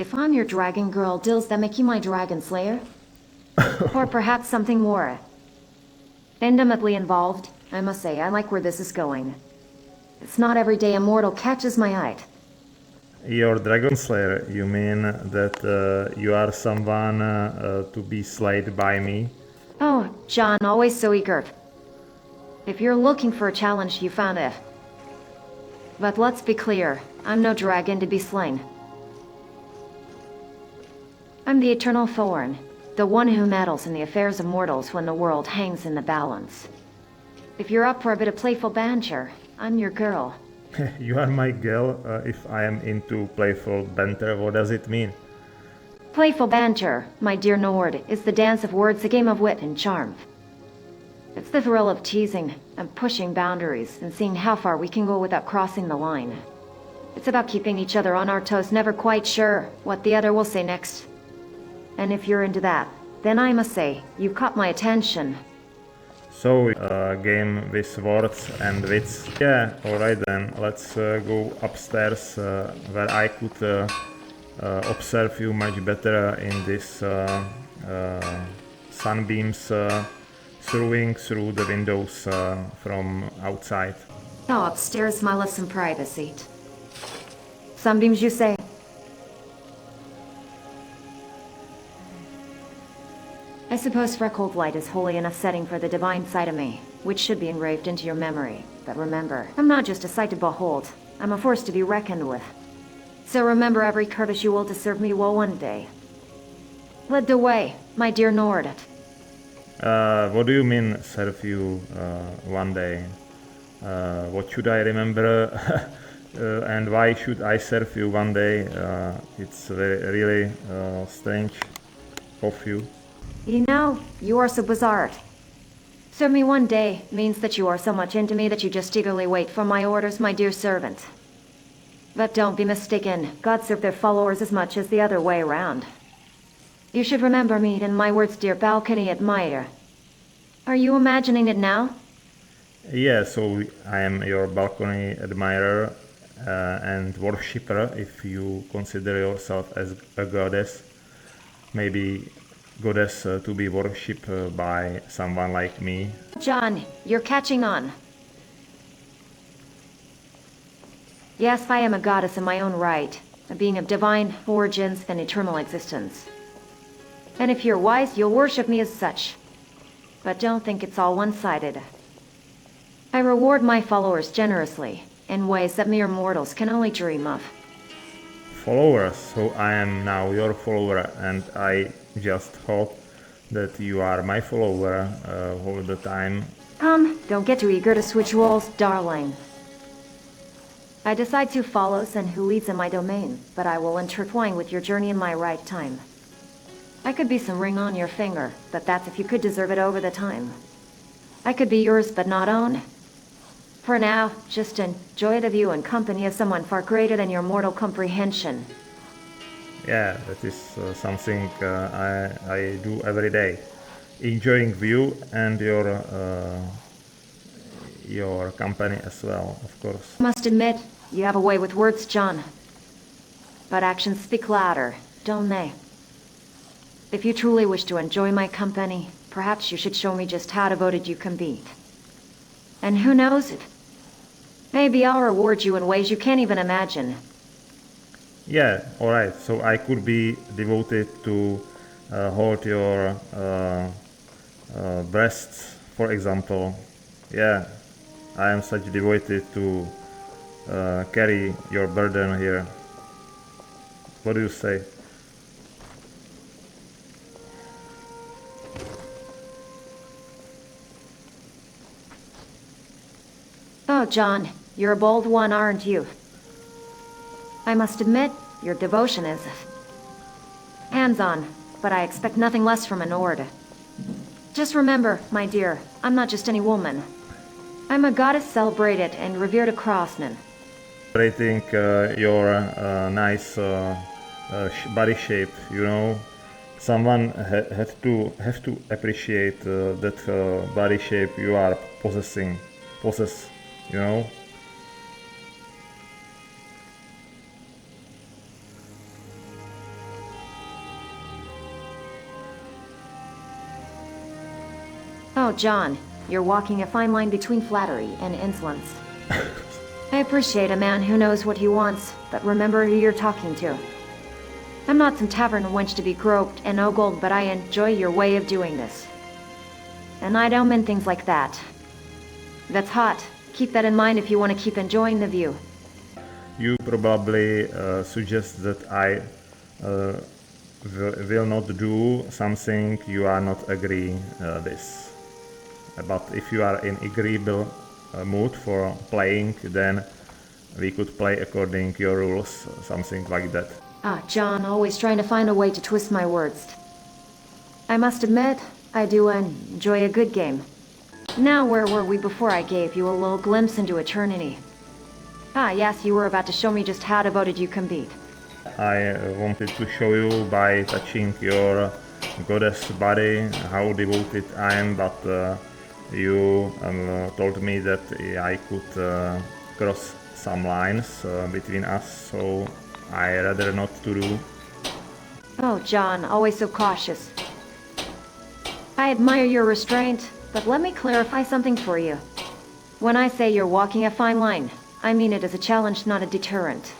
If I'm your dragon girl, does that make you my dragon slayer? Or perhaps something more intimately involved? I must say, I like where this is going. It's not every day a mortal catches my eye. Your dragon slayer, you mean that you are someone to be slayed by me? Oh, John, always so eager. If you're looking for a challenge, you found it. But let's be clear, I'm no dragon to be slain. I'm the eternal thorn, the one who meddles in the affairs of mortals when the world hangs in the balance. If you're up for a bit of playful banter, I'm your girl. You are my girl if I am into playful banter. What does it mean? Playful banter, my dear Nord, is the dance of words, a game of wit and charm. It's the thrill of teasing and pushing boundaries and seeing how far we can go without crossing the line. It's about keeping each other on our toes, never quite sure what the other will say next. And if you're into that, then I must say, you caught my attention. So, game with words and wits. Yeah, alright then, let's go upstairs where I could observe you much better in this sunbeams throwing through the windows from outside. Oh, upstairs my love some privacy. Sunbeams, you say? I suppose freckled light is wholly enough setting for the divine side of me, which should be engraved into your memory. But remember, I'm not just a sight to behold, I'm a force to be reckoned with. So remember every courtesy you will to serve me well one day. Lead the way, my dear Nord. What do you mean, serve you one day? What should I remember? And why should I serve you one day? It's very, really strange of you. You know, you are so bizarre. Serve me one day means that you are so much into me that you just eagerly wait for my orders, my dear servant. But don't be mistaken, God serve their followers as much as the other way around. You should remember me in my words, dear balcony admirer. Are you imagining it now? Yeah, so I am your balcony admirer and worshipper if you consider yourself as a goddess. Maybe goddess to be worshipped by someone like me. John, you're catching on. Yes, I am a goddess in my own right, a being of divine origins and eternal existence. And if you're wise, you'll worship me as such. But don't think it's all one-sided. I reward my followers generously, in ways that mere mortals can only dream of. Followers, so I am now your follower, and I just hope that you are my follower all the time. Come, don't get too eager to switch roles, darling. I decide who follows and who leads in my domain, but I will intertwine with your journey in my right time. I could be some ring on your finger, but that's if you could deserve it over the time. I could be yours but not own. For now, just enjoy the view and company of someone far greater than your mortal comprehension. Yeah, that is something I do every day. Enjoying view and your company as well, of course. Must admit, you have a way with words, John. But actions speak louder, don't they? If you truly wish to enjoy my company, perhaps you should show me just how devoted you can be. And who knows? Maybe I'll reward you in ways you can't even imagine. Yeah, alright, so I could be devoted to hold your breasts, for example. Yeah, I am such devoted to carry your burden here. What do you say? Oh, John, you're a bold one, aren't you? I must admit, your devotion is hands-on, but I expect nothing less from an Ord. Just remember, my dear, I'm not just any woman. I'm a goddess celebrated and revered across men. Celebrating your nice body shape, you know. Someone have to appreciate that body shape you are possess, you know. Oh, John, you're walking a fine line between flattery and insolence. I appreciate a man who knows what he wants, but remember who you're talking to. I'm not some tavern wench to be groped and ogled, but I enjoy your way of doing this. And I don't mean things like that. That's hot. Keep that in mind if you want to keep enjoying the view. You probably suggest that I will not do something you are not agree with. But if you are in agreeable mood for playing, then we could play according your rules, something like that. Ah, John, always trying to find a way to twist my words. I must admit, I do enjoy a good game. Now, where were we before I gave you a little glimpse into eternity? Ah, yes, you were about to show me just how devoted you can be. I wanted to show you by touching your goddess body how devoted I am, but you told me that I could cross some lines between us, so I rather not to do. Oh, John, always so cautious. I admire your restraint, but let me clarify something for you. When I say you're walking a fine line, I mean it as a challenge, not a deterrent.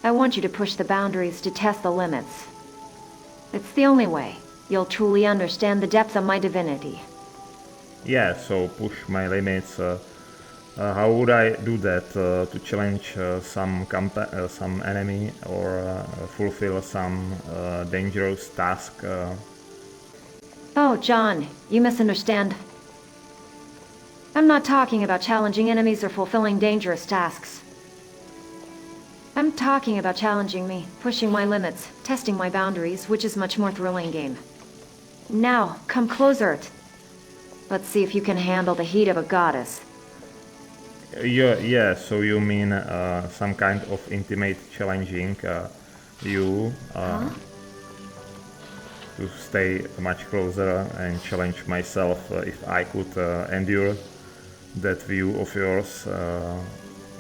I want you to push the boundaries to test the limits. It's the only way you'll truly understand the depths of my divinity. Yeah, so push my limits. How would I do that? To challenge some enemy or fulfill some dangerous task? Oh, John, you misunderstand. I'm not talking about challenging enemies or fulfilling dangerous tasks. I'm talking about challenging me, pushing my limits, testing my boundaries, which is much more thrilling game. Now, come closer. Let's see if you can handle the heat of a goddess. Yeah, so you mean some kind of intimate challenging you to stay much closer and challenge myself if I could endure that view of yours,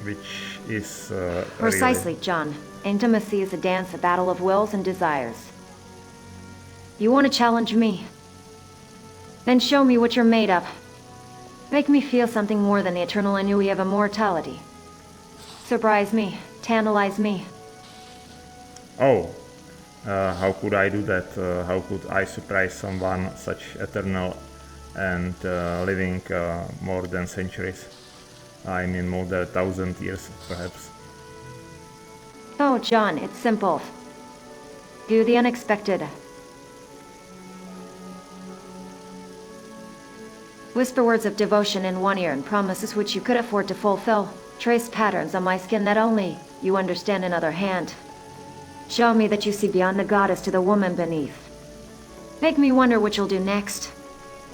which is Precisely, really... John. Intimacy is a dance, a battle of wills and desires. You want to challenge me? Then show me what you're made of. Make me feel something more than the eternal ennui of immortality. Surprise me, tantalize me. Oh, how could I do that? How could I surprise someone such eternal and living more than centuries? I mean more than 1,000 years, perhaps. Oh, John, it's simple. Do the unexpected. Whisper words of devotion in one ear and promises which you could afford to fulfill. Trace patterns on my skin that only you understand in other hand. Show me that you see beyond the goddess to the woman beneath. Make me wonder what you'll do next.